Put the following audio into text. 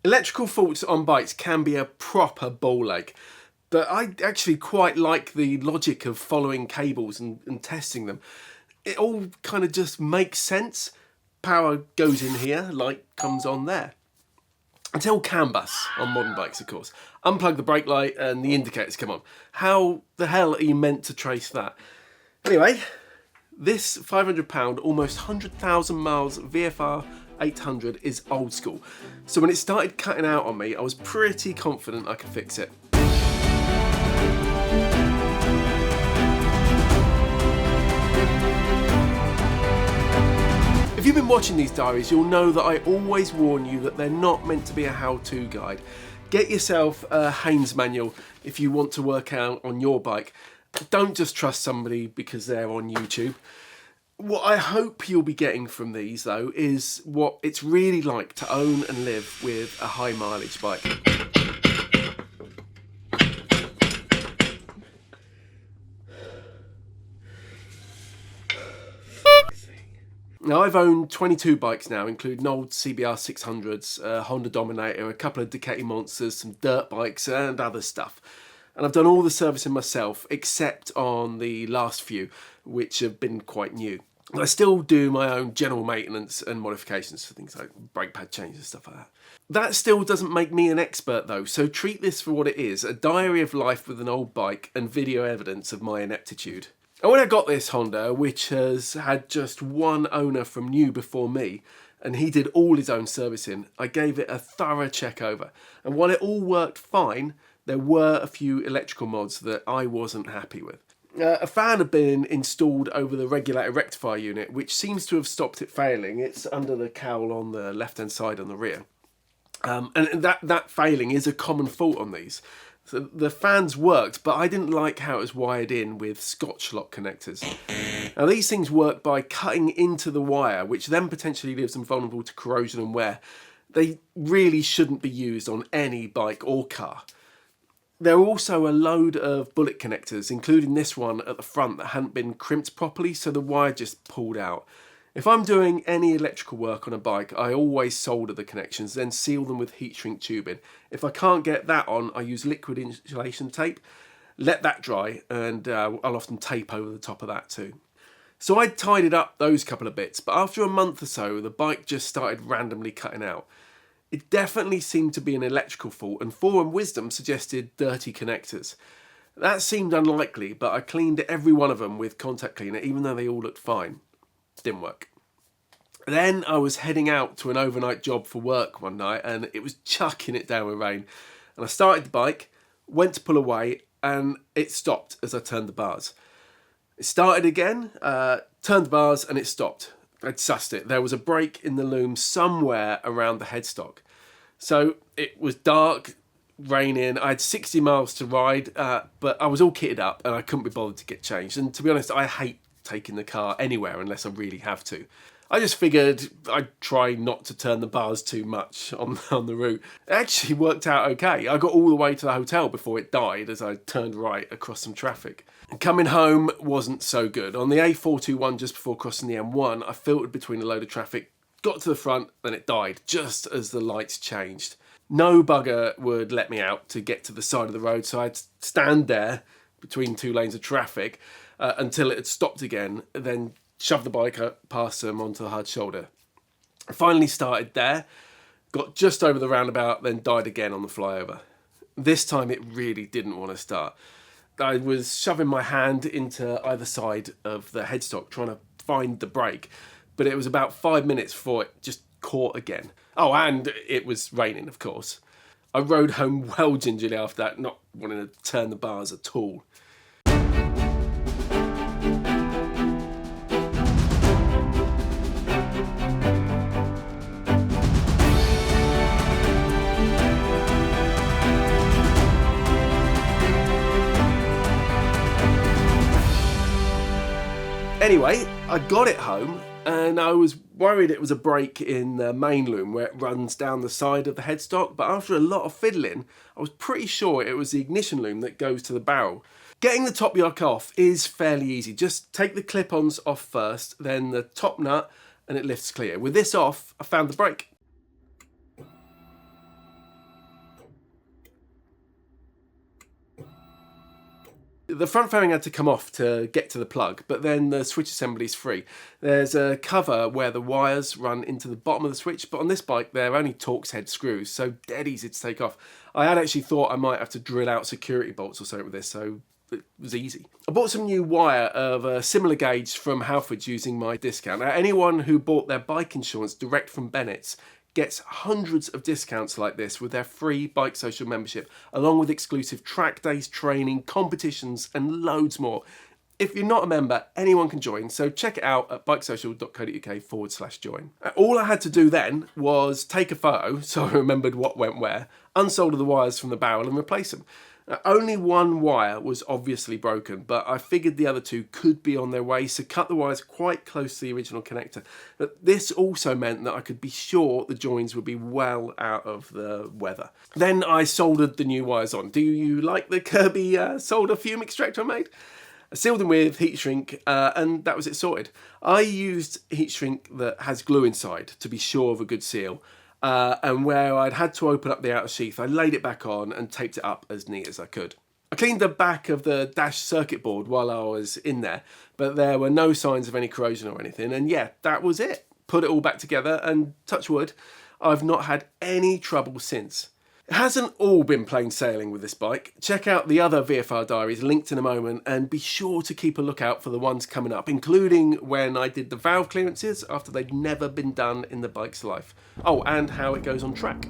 Electrical faults on bikes can be a proper ball ache, but I actually quite like the logic of following cables and testing them. It all kind of just makes sense. Power goes in here, light comes on there. Until CAN bus on modern bikes, of course. Unplug the brake light and the indicators come on. How the hell are you meant to trace that? Anyway, this £500, almost 100,000 miles VFR800 is old school. So when it started cutting out on me, I was pretty confident I could fix it. If you've been watching these diaries, you'll know that I always warn you that they're not meant to be a how-to guide. Get yourself a Haynes manual if you want to work out on your bike. Don't just trust somebody because they're on YouTube. What I hope you'll be getting from these, though, is what it's really like to own and live with a high mileage bike. Now, I've owned 22 bikes now, including old CBR 600s, a Honda Dominator, a couple of Ducati Monsters, some dirt bikes and other stuff. And I've done all the servicing myself, except on the last few, which have been quite new. I still do my own general maintenance and modifications for things like brake pad changes and stuff like that. That still doesn't make me an expert though, so treat this for what it is, a diary of life with an old bike and video evidence of my ineptitude. And when I got this Honda, which has had just one owner from new before me, and he did all his own servicing, I gave it a thorough check over. And while it all worked fine, there were a few electrical mods that I wasn't happy with. A fan had been installed over the regulator rectifier unit, which seems to have stopped it failing. It's under the cowl on the left-hand side on the rear. And that failing is a common fault on these. So the fans worked, but I didn't like how it was wired in with Scotch lock connectors. Now these things work by cutting into the wire, which then potentially leaves them vulnerable to corrosion and wear. They really shouldn't be used on any bike or car. There are also a load of bullet connectors, including this one at the front that hadn't been crimped properly, so the wire just pulled out. If I'm doing any electrical work on a bike, I always solder the connections, then seal them with heat shrink tubing. If I can't get that on, I use liquid insulation tape, let that dry, and I'll often tape over the top of that too. So I tidied up those couple of bits, but after a month or so, the bike just started randomly cutting out. It definitely seemed to be an electrical fault, and forum wisdom suggested dirty connectors. That seemed unlikely, but I cleaned every one of them with contact cleaner, even though they all looked fine. Didn't work. Then I was heading out to an overnight job for work one night, and it was chucking it down with rain. And I started the bike, went to pull away, and it stopped as I turned the bars. It started again, turned the bars, and it stopped. I'd sussed it. There was a break in the loom somewhere around the headstock. So it was dark, raining. I had 60 miles to ride, but I was all kitted up and I couldn't be bothered to get changed. And to be honest, I hate taking the car anywhere unless I really have to. I just figured I'd try not to turn the bars too much on the route. It actually worked out okay. I got all the way to the hotel before it died as I turned right across some traffic. And coming home wasn't so good. On the A421 just before crossing the M1, I filtered between a load of traffic, got to the front, then it died just as the lights changed. No bugger would let me out to get to the side of the road, so I'd stand there between two lanes of traffic until it had stopped again, then shove the bike up past them onto the hard shoulder. I finally started there, got just over the roundabout, then died again on the flyover. This time it really didn't want to start. I was shoving my hand into either side of the headstock trying to find the brake, but it was about 5 minutes before it just caught again. Oh, and it was raining, of course. I rode home well gingerly after that, not wanting to turn the bars at all. Anyway, I got it home and I was worried it was a break in the main loom where it runs down the side of the headstock, but after a lot of fiddling, I was pretty sure it was the ignition loom that goes to the barrel. Getting the top yoke off is fairly easy. Just take the clip-ons off first, then the top nut, and it lifts clear. With this off, I found the brake. The front fairing had to come off to get to the plug, but then the switch assembly is free. There's a cover where the wires run into the bottom of the switch, but on this bike they're only Torx head screws, so dead easy to take off. I had actually thought I might have to drill out security bolts or something with this, so it was easy. I bought some new wire of a similar gauge from Halfords using my discount. Now, anyone who bought their bike insurance direct from Bennett's gets hundreds of discounts like this with their free Bike Social membership, along with exclusive track days, training, competitions, and loads more. If you're not a member, anyone can join, so check it out at bikesocial.co.uk/join. All I had to do then was take a photo, so I remembered what went where, unsolder the wires from the barrel and replace them. Only one wire was obviously broken, but I figured the other two could be on their way, so cut the wires quite close to the original connector. But this also meant that I could be sure the joins would be well out of the weather. Then I soldered the new wires on. Do you like the Kirby solder fume extractor I made? I sealed them with heat shrink and that was it sorted. I used heat shrink that has glue inside to be sure of a good seal. And where I'd had to open up the outer sheath, I laid it back on and taped it up as neat as I could. I cleaned the back of the dash circuit board while I was in there, but there were no signs of any corrosion or anything, and yeah, that was it. Put it all back together and, touch wood, I've not had any trouble since. It hasn't all been plain sailing with this bike. Check out the other VFR diaries linked in a moment and be sure to keep a lookout for the ones coming up, including when I did the valve clearances after they'd never been done in the bike's life. Oh, and how it goes on track.